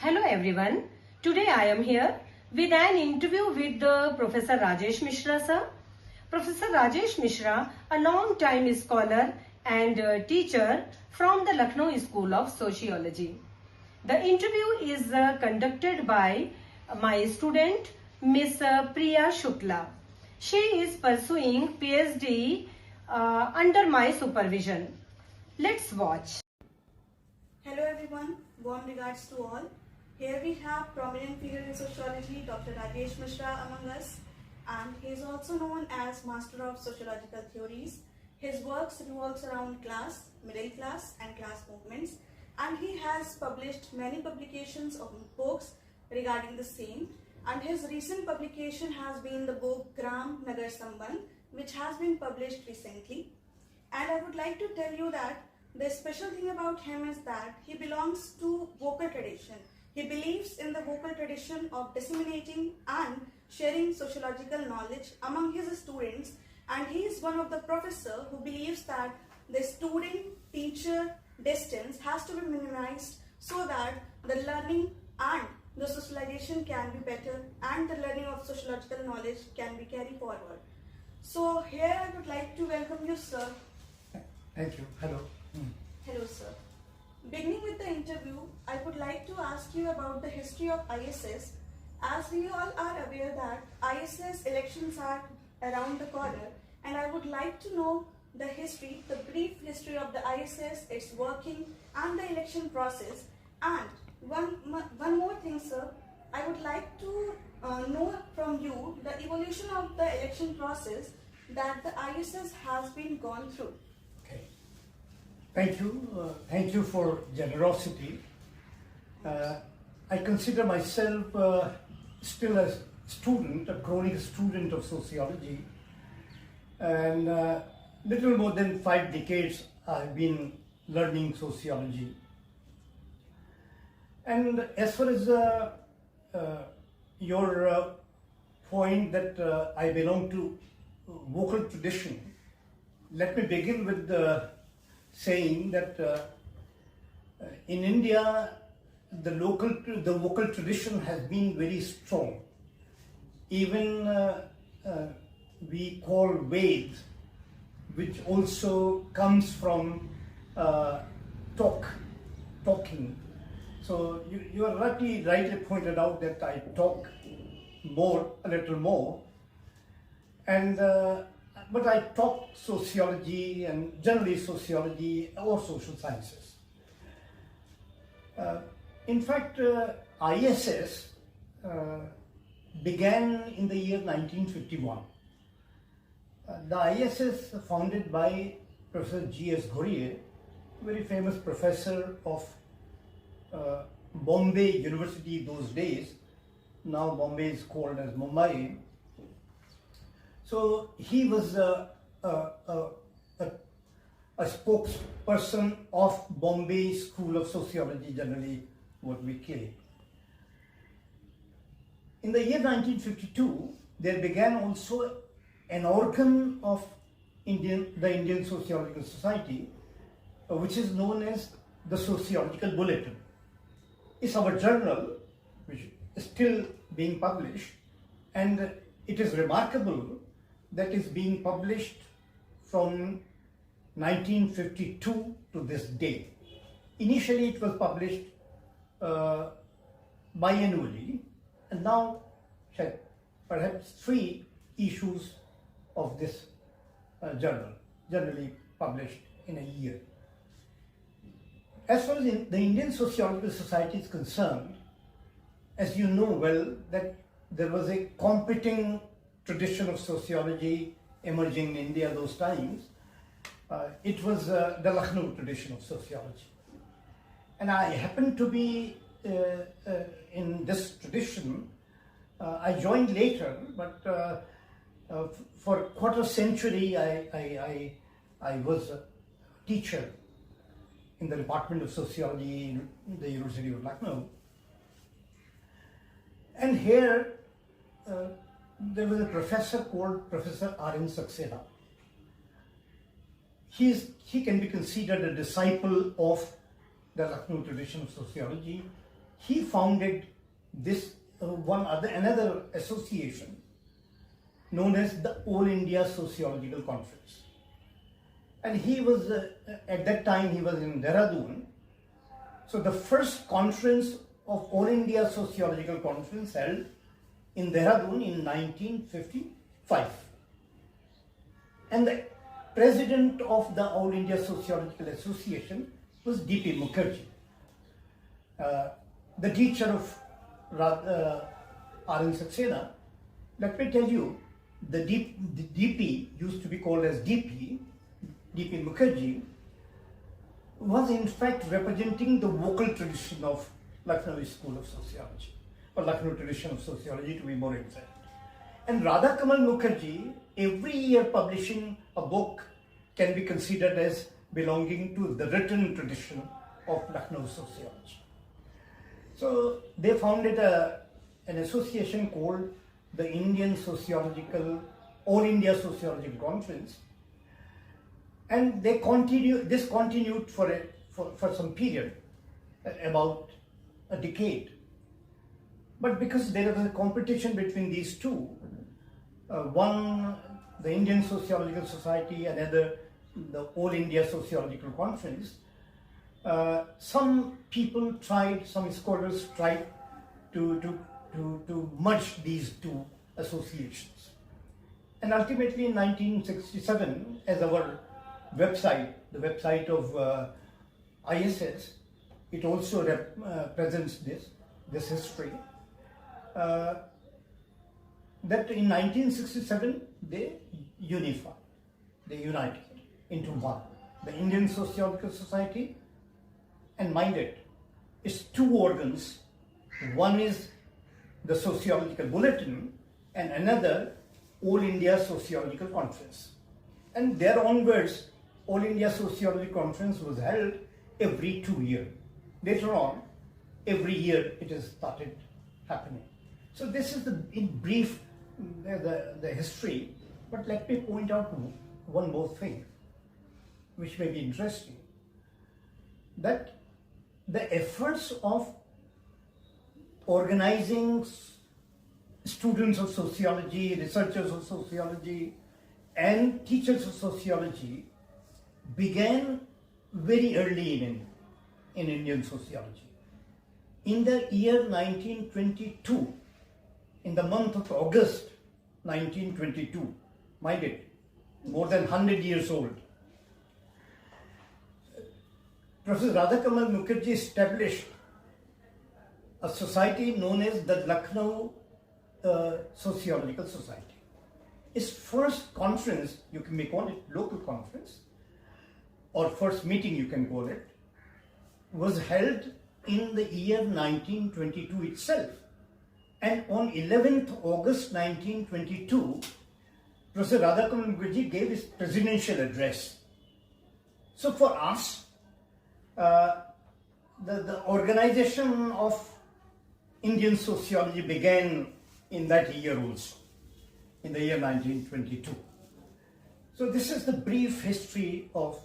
Hello everyone. Today I am here with an interview with Professor Rajesh Misra sir. Professor Rajesh Misra, a long-time scholar and teacher from the Lucknow School of Sociology. The interview is conducted by my student Miss Priya Shukla. She is pursuing PhD under my supervision. Let's watch. Hello everyone, warm regards to all. Here we have prominent figure in sociology, Dr. Rajesh Misra among us, and he is also known as Master of Sociological Theories. His works revolves around class, middle class and class movements, and he has published many publications of books regarding the same, and his recent publication has been the book Gram Nagar Sambandh, which has been published recently. And I would like to tell you that the special thing about him is that he belongs to vocal tradition. He believes in the vocal tradition of disseminating and sharing sociological knowledge among his students, and he is one of the professors who believes that the student-teacher distance has to be minimized so that the learning and the socialization can be better and the learning of sociological knowledge can be carried forward. So here I would like to welcome you, sir. Thank you. Hello. Hello, sir. Beginning with the interview, I would like to ask you about the history of ISS. As we all are aware that ISS elections are around the corner, and I would like to know the history, the brief history of the ISS, its working and the election process. And one more thing, sir, I would like to know from you the evolution of the election process that the ISS has been gone through. Okay. Thank you. Thank you for generosity. I consider myself still a student, a chronic student of sociology, and little more than 5 decades I've been learning sociology. And as far as your point that I belong to vocal tradition, let me begin with saying that in India, the vocal tradition has been very strong. Even we call Veds, which also comes from talking. So you are rightly pointed out that I talk a little more, and but I taught sociology and generally sociology or social sciences. In fact, ISS began in the year 1951. The ISS founded by Professor G.S. Ghoriye, very famous professor of Bombay University those days. Now Bombay is called as Mumbai. So he was a spokesperson of Bombay School of Sociology, generally what we call it. In the year 1952, there began also an organ of the Indian Sociological Society, which is known as the Sociological Bulletin. It's our journal, which is still being published, and it is remarkable that is being published from 1952 to this day. Initially it was published biannually, and now perhaps 3 issues of this journal, generally published in a year. As far as the Indian Sociological Society is concerned, as you know well, that there was a competing tradition of sociology emerging in India those times. It was the Lucknow tradition of sociology. And I happened to be in this tradition. I joined later, but for a quarter century I was a teacher in the Department of Sociology in the University of Lucknow. And here there was a professor called Professor R.N. Saxena. He can be considered a disciple of the Lucknow tradition of sociology, he founded this another association known as the All India Sociological Conference. And he was, at that time he was in Dehradun. So the first conference of All India Sociological Conference held in Dehradun in 1955. And the president of the All India Sociological Association was D.P. Mukherjee, the teacher of R.N. Saxena. Let me tell you, the DP used to be called as D.P. Mukherjee was in fact representing the vocal tradition of Lucknow School of Sociology, or Lucknow tradition of sociology to be more exact. And Radha Kamal Mukherjee, every year publishing a book, can be considered as belonging to the written tradition of Lucknow sociology. So they founded an association called the All India Sociological Conference, and this continued for some period, about a decade. But because there was a competition between these two, one the Indian Sociological Society, another the All India Sociological Conference, some scholars tried to merge these two associations. And ultimately in 1967, as our website, the website of ISS, it also presents this history, that in 1967 they united into one. The Indian Sociological Society, and mind it, it's two organs. One is the Sociological Bulletin and another All India Sociological Conference. And there onwards, All India Sociological Conference was held every 2 years. Later on, every year it has started happening. So this is in brief the history, but let me point out one more thing which may be interesting, that the efforts of organizing students of sociology, researchers of sociology, and teachers of sociology began very early in Indian sociology. In the year 1922, in the month of August 1922, mind it, more than 100 years old, Professor Radha Kamal Mukherjee established a society known as the Lucknow Sociological Society. Its first conference, you may call it local conference, or first meeting you can call it, was held in the year 1922 itself. And on 11th August 1922, Professor Radha Kamal Mukherjee gave his presidential address. So for us, the organization of Indian sociology began in that year also, in the year 1922. So this is the brief history of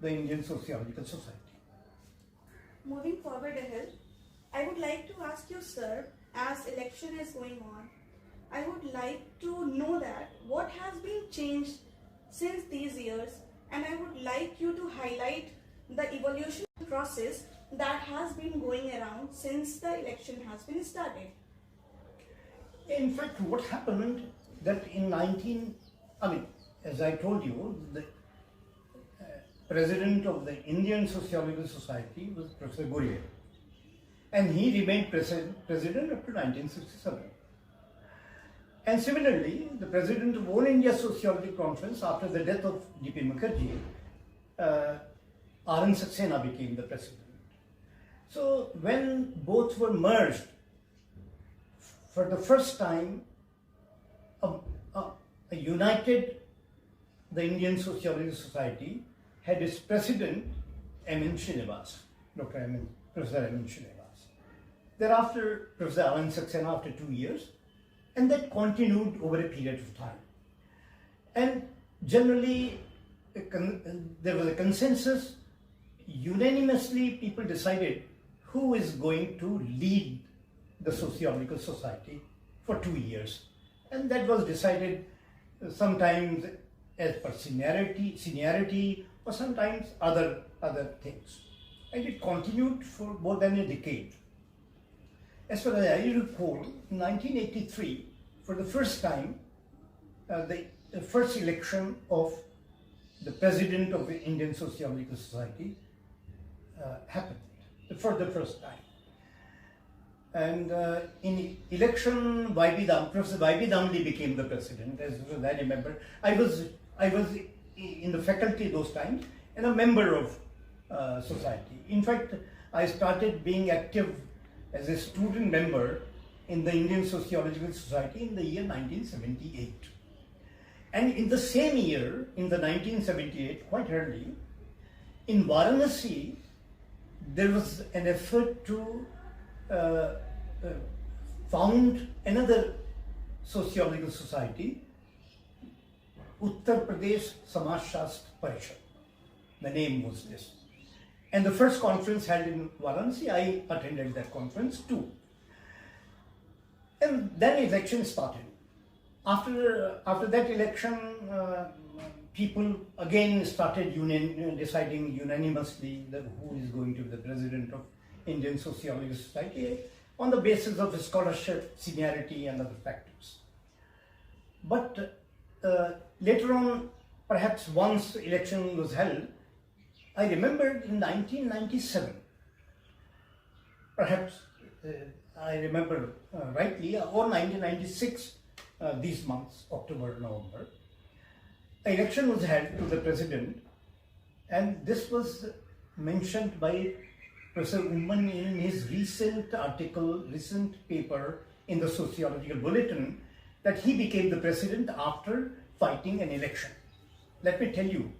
the Indian Sociological Society. Moving forward ahead, I would like to ask you, sir, as election is going on, I would like to know that what has been changed since these years, and I would like you to highlight the evolution process that has been going around since the election has been started. In fact, what happened that as I told you, the president of the Indian Sociological Society was Professor Gurye, and he remained president up to 1967. And similarly, the president of All India Sociology Conference, after the death of D.P. Mukherjee, R.N. Saxena became the president. So when both were merged, for the first time, a united, the Indian Sociological Society had its president, M.N. Srinivas, Professor M.N. Srinivas. Thereafter, Professor R.N. Saxena after 2 years, and that continued over a period of time. And generally, there was a consensus. Unanimously, people decided who is going to lead the Sociological Society for 2 years. And that was decided sometimes as per seniority, or sometimes other things. And it continued for more than a decade. As far as I recall, in 1983, for the first time, the first election of the president of the Indian Sociological Society happened for the first time. And in election, Professor Y.B. Damli became the president, as I remember. I was in the faculty those times and a member of society. In fact, I started being active as a student member in the Indian Sociological Society in the year 1978. And in the same year, in the 1978, quite early, in Varanasi, there was an effort to found another sociological society, Uttar Pradesh Samaj Shastra Parishad. The name was this. And the first conference held in Varanasi, I attended that conference too. And then election started. After that election, people again started deciding unanimously who is going to be the president of Indian Sociological Society on the basis of scholarship, seniority and other factors. But later on, perhaps once election was held, I remembered in 1997, perhaps I remember rightly, or 1996, these months, October, November, election was held to the president, and this was mentioned by Professor Umman in his recent paper in the Sociological Bulletin, that he became the president after fighting an election. Let me tell you,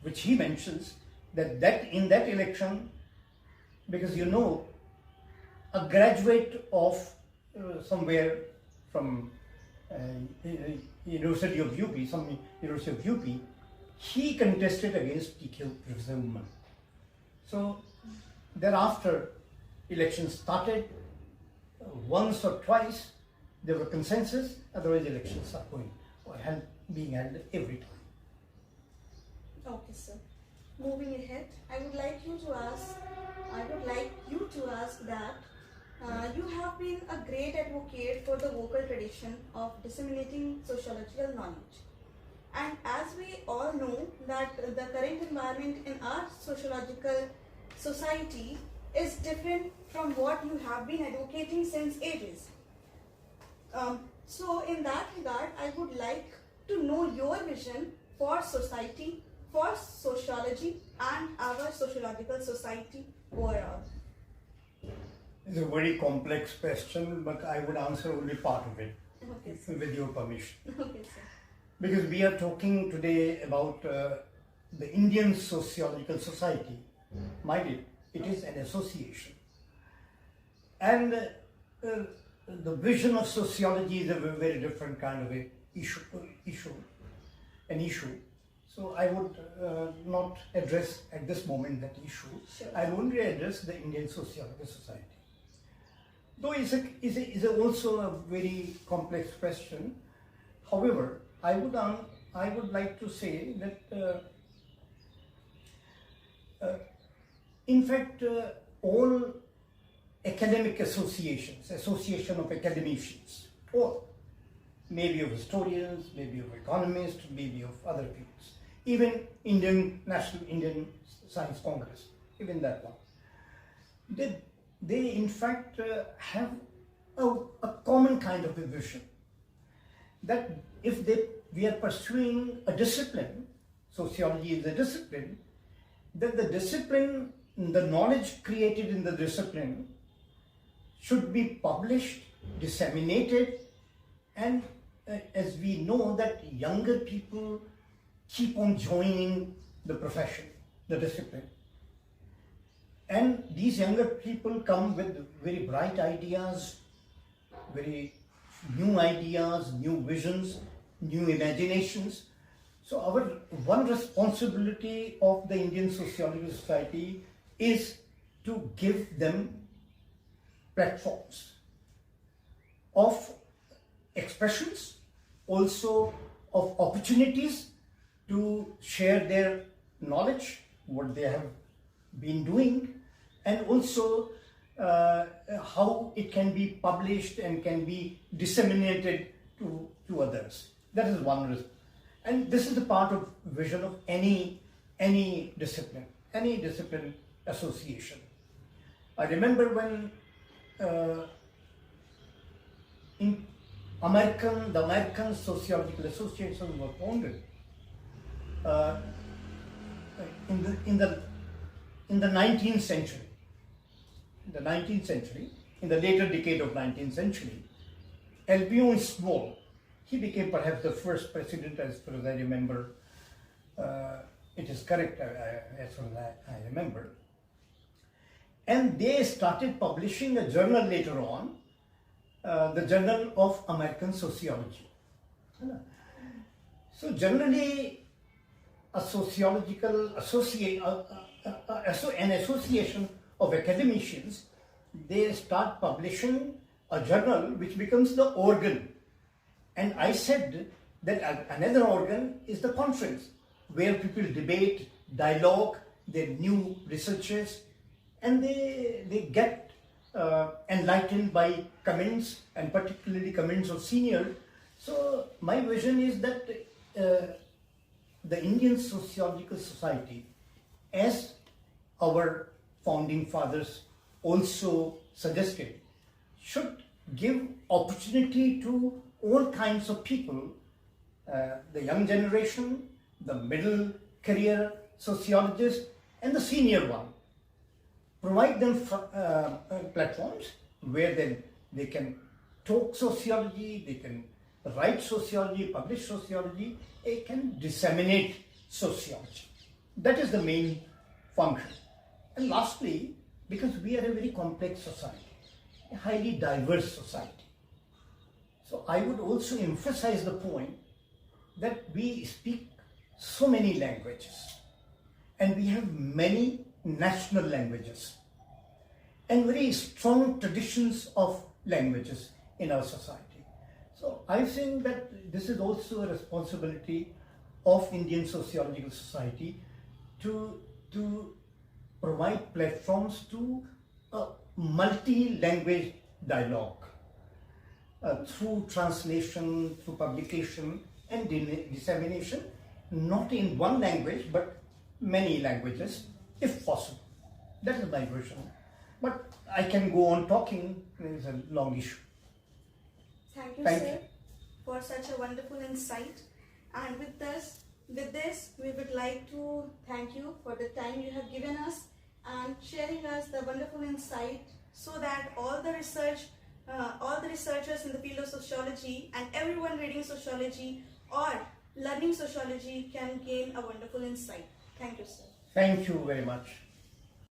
which he mentions, that in that election, because you know, a graduate of somewhere from University of UP, he contested against TQ Professor Umman. So thereafter, elections started. Once or twice, there were consensus, otherwise elections are being held every time. Okay, sir. Moving ahead, I would like you to ask that you have been a great advocate for the vocal tradition of disseminating sociological knowledge. And as we all know that the current environment in our sociological society is different from what you have been advocating since ages. So in that regard, I would like to know your vision for society, for sociology and our sociological society overall. It's a very complex question, but I would answer only part of it, Okay, with your permission. Okay, sir. Because we are talking today about the Indian Sociological Society. Mind it, it is an association. And the vision of sociology is a very different kind of an issue. So I would not address at this moment that issue. Sure. I will only address the Indian Sociological Society. Though it's also a very complex question. However, I would like to say that in fact all academic associations, association of academicians, or maybe of historians, maybe of economists, maybe of other fields, even National Indian Science Congress, even that one, they in fact have a common kind of a vision, that if we are pursuing a discipline, sociology is a discipline, that the discipline, the knowledge created in the discipline should be published, disseminated, and as we know that younger people keep on joining the profession, the discipline. And these younger people come with very bright ideas, very new ideas, new visions, new imaginations. So our one responsibility of the Indian Sociological Society is to give them platforms of expressions, also of opportunities to share their knowledge, what they have been doing, and also how it can be published and can be disseminated to others. That is one reason. And this is the part of vision of any discipline association. I remember when in the American Sociological Association was founded in the 19th century. In the later decade of 19th century, Albion Small, he became perhaps the first president, as far as I remember. It is correct, as far as I remember. And they started publishing a journal later on, the Journal of American Sociology. So generally, a sociological an association of academicians, they start publishing a journal which becomes the organ. And I said that another organ is the conference, where people debate, dialogue, their new researches, and they get enlightened by comments, and particularly comments of seniors. So my vision is that the Indian Sociological Society, as our founding fathers also suggested, should give opportunity to all kinds of people, the young generation, the middle career sociologists, and the senior one. Provide them platforms where they can talk sociology, they can write sociology, publish sociology, they can disseminate sociology. That is the main function. And lastly, because we are a very complex society, a highly diverse society, so I would also emphasize the point that we speak so many languages, and we have many national languages and very strong traditions of languages in our society. So I think that this is also a responsibility of Indian Sociological Society to provide platforms to a multi-language dialogue through translation, through publication and dissemination, not in one language but many languages if possible. That is my vision. But I can go on talking, it is a long issue. Thank you, Thank sir, you. for such a wonderful insight. And with this, we would like to thank you for the time you have given us and sharing us the wonderful insight, so that all the researchers in the field of sociology and everyone reading sociology or learning sociology can gain a wonderful insight. Thank you, sir. Thank you very much.